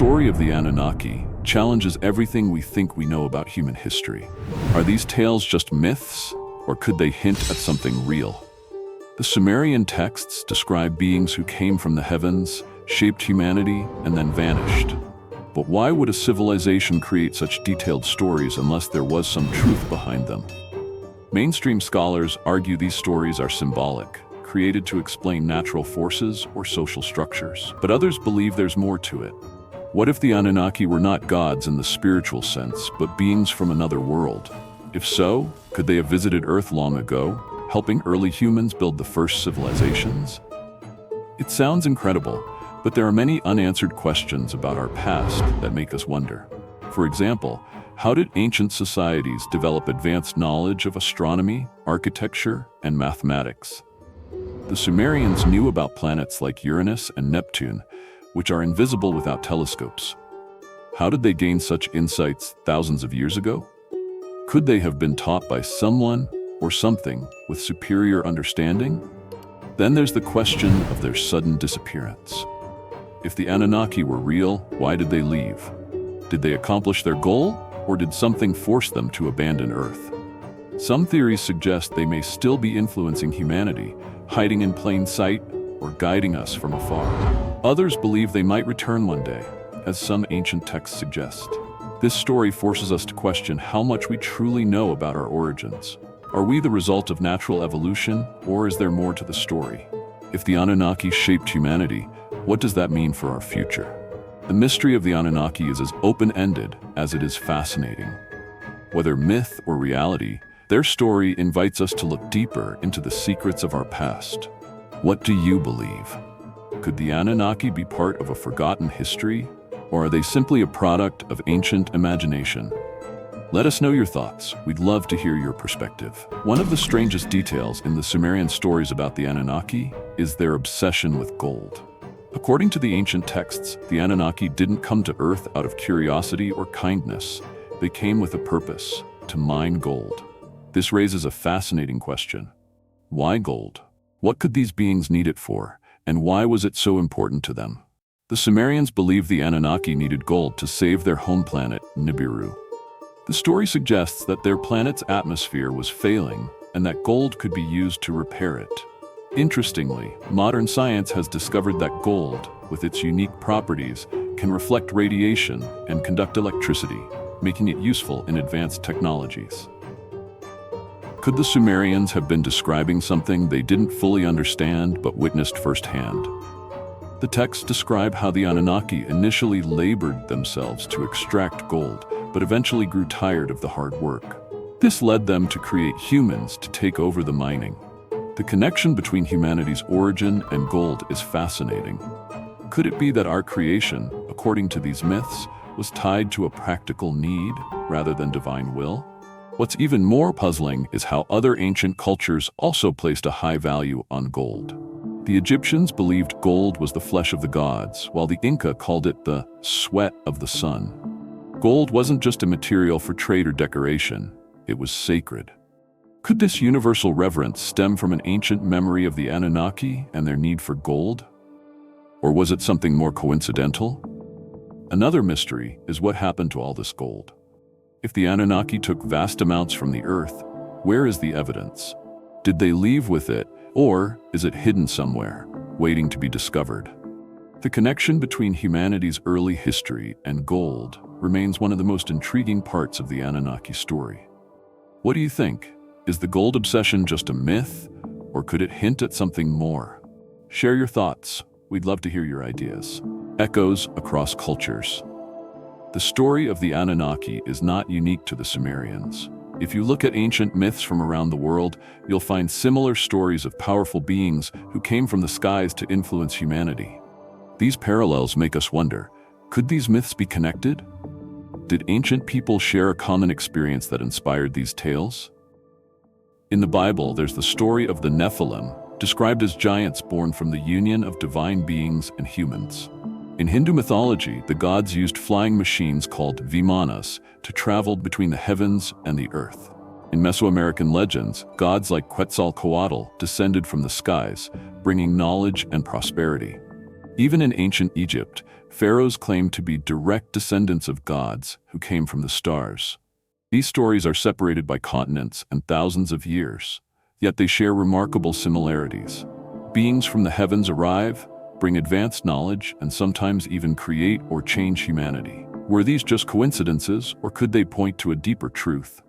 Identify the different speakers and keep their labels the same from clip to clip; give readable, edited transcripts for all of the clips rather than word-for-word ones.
Speaker 1: story of the Anunnaki challenges everything we think we know about human history. Are these tales just myths, or could they hint at something real? The Sumerian texts describe beings who came from the heavens, shaped humanity, and then vanished. But why would a civilization create such detailed stories unless there was some truth behind them? Mainstream scholars argue these stories are symbolic, created to explain natural forces or social structures. But others believe there's more to it. What if the Anunnaki were not gods in the spiritual sense, but beings from another world? If so, could they have visited Earth long ago, helping early humans build the first civilizations? It sounds incredible, but there are many unanswered questions about our past that make us wonder. For example, how did ancient societies develop advanced knowledge of astronomy, architecture, and mathematics? The Sumerians knew about planets like Uranus and Neptune, which are invisible without telescopes. How did they gain such insights thousands of years ago? Could they have been taught by someone or something with superior understanding? Then there's the question of their sudden disappearance. If the Anunnaki were real, why did they leave? Did they accomplish their goal, or did something force them to abandon Earth? Some theories suggest they may still be influencing humanity, hiding in plain sight or guiding us from afar. Others believe they might return one day, as some ancient texts suggest. This story forces us to question how much we truly know about our origins. Are we the result of natural evolution, or is there more to the story? If the Anunnaki shaped humanity, what does that mean for our future? The mystery of the Anunnaki is as open-ended as it is fascinating. Whether myth or reality, their story invites us to look deeper into the secrets of our past. What do you believe? Could the Anunnaki be part of a forgotten history, or are they simply a product of ancient imagination? Let us know your thoughts. We'd love to hear your perspective. One of the strangest details in the Sumerian stories about the Anunnaki is their obsession with gold. According to the ancient texts, the Anunnaki didn't come to Earth out of curiosity or kindness. They came with a purpose: to mine gold. This raises a fascinating question. Why gold? What could these beings need it for, and why was it so important to them? The Sumerians believed the Anunnaki needed gold to save their home planet, Nibiru. The story suggests that their planet's atmosphere was failing and that gold could be used to repair it. Interestingly, modern science has discovered that gold, with its unique properties, can reflect radiation and conduct electricity, making it useful in advanced technologies. Could the Sumerians have been describing something they didn't fully understand but witnessed firsthand? The texts describe how the Anunnaki initially labored themselves to extract gold, but eventually grew tired of the hard work. This led them to create humans to take over the mining. The connection between humanity's origin and gold is fascinating. Could it be that our creation, according to these myths, was tied to a practical need rather than divine will? What's even more puzzling is how other ancient cultures also placed a high value on gold. The Egyptians believed gold was the flesh of the gods, while the Inca called it the sweat of the sun. Gold wasn't just a material for trade or decoration, it was sacred. Could this universal reverence stem from an ancient memory of the Anunnaki and their need for gold? Or was it something more coincidental? Another mystery is what happened to all this gold. If the Anunnaki took vast amounts from the earth, where is the evidence? Did they leave with it, or is it hidden somewhere, waiting to be discovered? The connection between humanity's early history and gold remains one of the most intriguing parts of the Anunnaki story. What do you think? Is the gold obsession just a myth, or could it hint at something more? Share your thoughts. We'd love to hear your ideas. Echoes across cultures. The story of the Anunnaki is not unique to the Sumerians. If you look at ancient myths from around the world, you'll find similar stories of powerful beings who came from the skies to influence humanity. These parallels make us wonder, could these myths be connected? Did ancient people share a common experience that inspired these tales? In the Bible, there's the story of the Nephilim, described as giants born from the union of divine beings and humans. In Hindu mythology, the gods used flying machines called vimanas to travel between the heavens and the earth. In Mesoamerican legends, gods like Quetzalcoatl descended from the skies, bringing knowledge and prosperity. Even in ancient Egypt, Pharaohs claimed to be direct descendants of gods who came from the stars. These stories are separated by continents and thousands of years, yet they share remarkable similarities. Beings from the heavens arrive, bring advanced knowledge, and sometimes even create or change humanity. Were these just coincidences, or could they point to a deeper truth?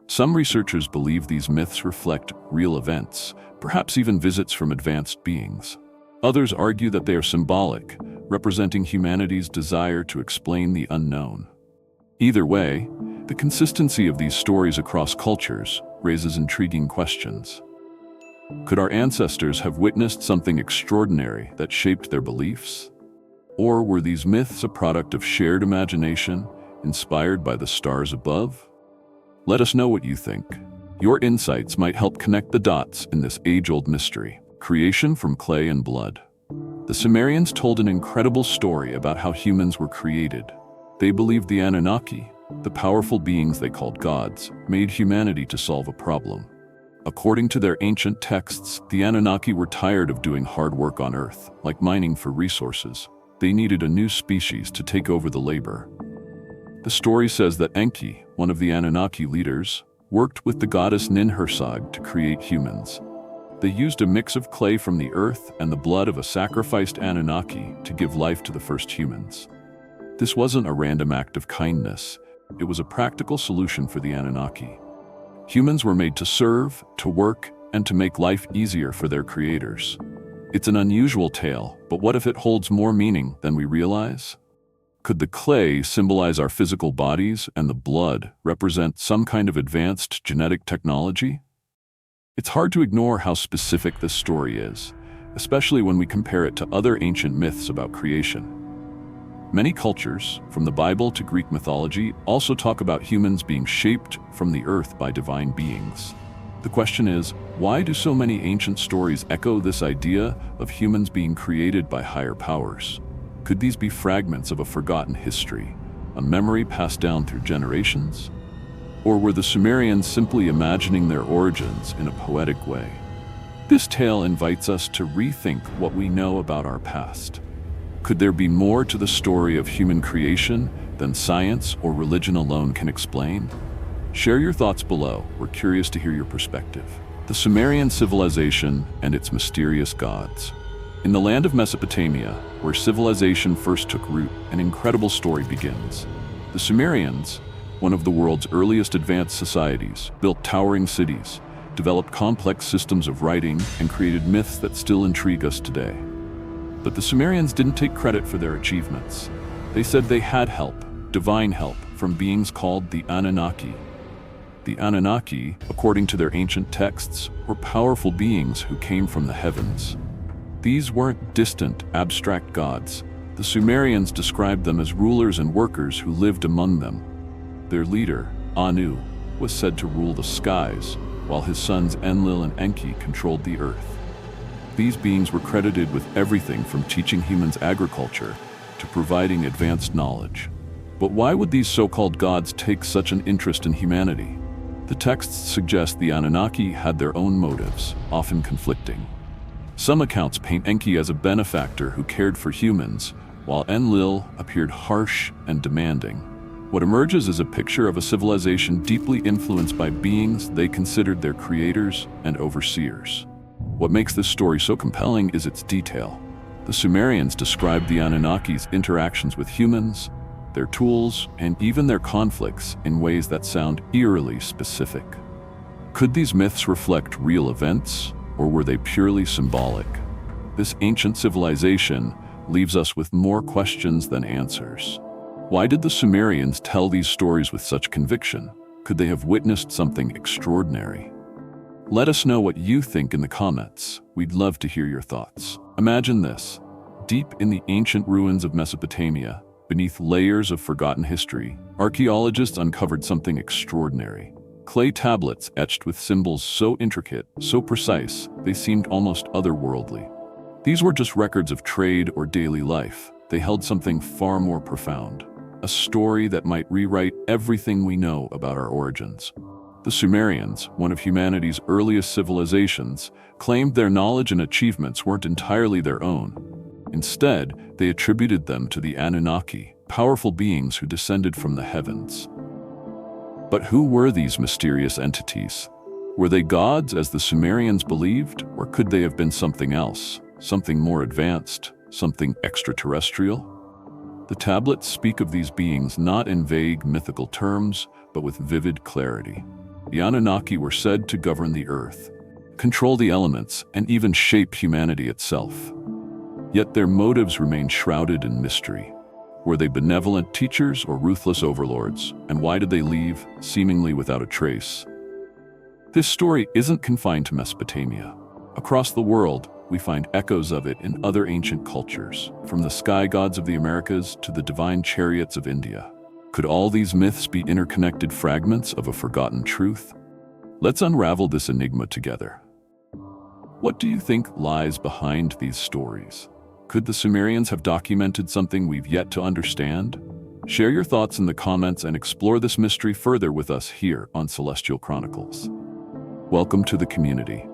Speaker 1: Some researchers believe these myths reflect real events, perhaps even visits from advanced beings. Others argue that they are symbolic, representing humanity's desire to explain the unknown. Either way, the consistency of these stories across cultures raises intriguing questions. Could our ancestors have witnessed something extraordinary that shaped their beliefs? Or were these myths a product of shared imagination, inspired by the stars above? Let us know what you think. Your insights might help connect the dots in this age-old mystery. Creation from clay and blood. The Sumerians told an incredible story about how humans were created. They believed the Anunnaki, the powerful beings they called gods, made humanity to solve a problem. According to their ancient texts, the Anunnaki were tired of doing hard work on Earth, like mining for resources. They needed a new species to take over the labor. The story says that Enki, one of the Anunnaki leaders, worked with the goddess Ninhursag to create humans. They used a mix of clay from the earth and the blood of a sacrificed Anunnaki to give life to the first humans. This wasn't a random act of kindness. It was a practical solution for the Anunnaki. Humans were made to serve, to work, and to make life easier for their creators. It's an unusual tale, but what if it holds more meaning than we realize? Could the clay symbolize our physical bodies and the blood represent some kind of advanced genetic technology? It's hard to ignore how specific this story is, especially when we compare it to other ancient myths about creation. Many cultures, from the Bible to Greek mythology, also talk about humans being shaped from the earth by divine beings. The question is, why do so many ancient stories echo this idea of humans being created by higher powers? Could these be fragments of a forgotten history, a memory passed down through generations? Or were the Sumerians simply imagining their origins in a poetic way? This tale invites us to rethink what we know about our past. Could there be more to the story of human creation than science or religion alone can explain? Share your thoughts below. We're curious to hear your perspective. The Sumerian civilization and its mysterious gods. In the land of Mesopotamia, where civilization first took root, an incredible story begins. The Sumerians, one of the world's earliest advanced societies, built towering cities, developed complex systems of writing, and created myths that still intrigue us today. But the Sumerians didn't take credit for their achievements. They said they had help, divine help, from beings called the Anunnaki. The Anunnaki, according to their ancient texts, were powerful beings who came from the heavens. These weren't distant, abstract gods. The Sumerians described them as rulers and workers who lived among them. Their leader, Anu, was said to rule the skies, while his sons Enlil and Enki controlled the earth. These beings were credited with everything from teaching humans agriculture to providing advanced knowledge. But why would these so-called gods take such an interest in humanity? The texts suggest the Anunnaki had their own motives, often conflicting. Some accounts paint Enki as a benefactor who cared for humans, while Enlil appeared harsh and demanding. What emerges is a picture of a civilization deeply influenced by beings they considered their creators and overseers. What makes this story so compelling is its detail. The Sumerians described the Anunnaki's interactions with humans, their tools, and even their conflicts in ways that sound eerily specific. Could these myths reflect real events, or were they purely symbolic? This ancient civilization leaves us with more questions than answers. Why did the Sumerians tell these stories with such conviction? Could they have witnessed something extraordinary? Let us know what you think in the comments. We'd love to hear your thoughts. Imagine this. Deep in the ancient ruins of Mesopotamia, beneath layers of forgotten history, archaeologists uncovered something extraordinary. Clay tablets etched with symbols so intricate, so precise, they seemed almost otherworldly. These were just records of trade or daily life. They held something far more profound, a story that might rewrite everything we know about our origins. The Sumerians, one of humanity's earliest civilizations, claimed their knowledge and achievements weren't entirely their own. Instead, they attributed them to the Anunnaki, powerful beings who descended from the heavens. But who were these mysterious entities? Were they gods, as the Sumerians believed, or could they have been something else, something more advanced, something extraterrestrial? The tablets speak of these beings not in vague mythical terms, but with vivid clarity. The Anunnaki were said to govern the earth, control the elements, and even shape humanity itself. Yet their motives remain shrouded in mystery. Were they benevolent teachers or ruthless overlords? And why did they leave, seemingly without a trace? This story isn't confined to Mesopotamia. Across the world, we find echoes of it in other ancient cultures, from the sky gods of the Americas to the divine chariots of India. Could all these myths be interconnected fragments of a forgotten truth? Let's unravel this enigma together. What do you think lies behind these stories? Could the Sumerians have documented something we've yet to understand? Share your thoughts in the comments and explore this mystery further with us here on Celestial Chronicles. Welcome to the community.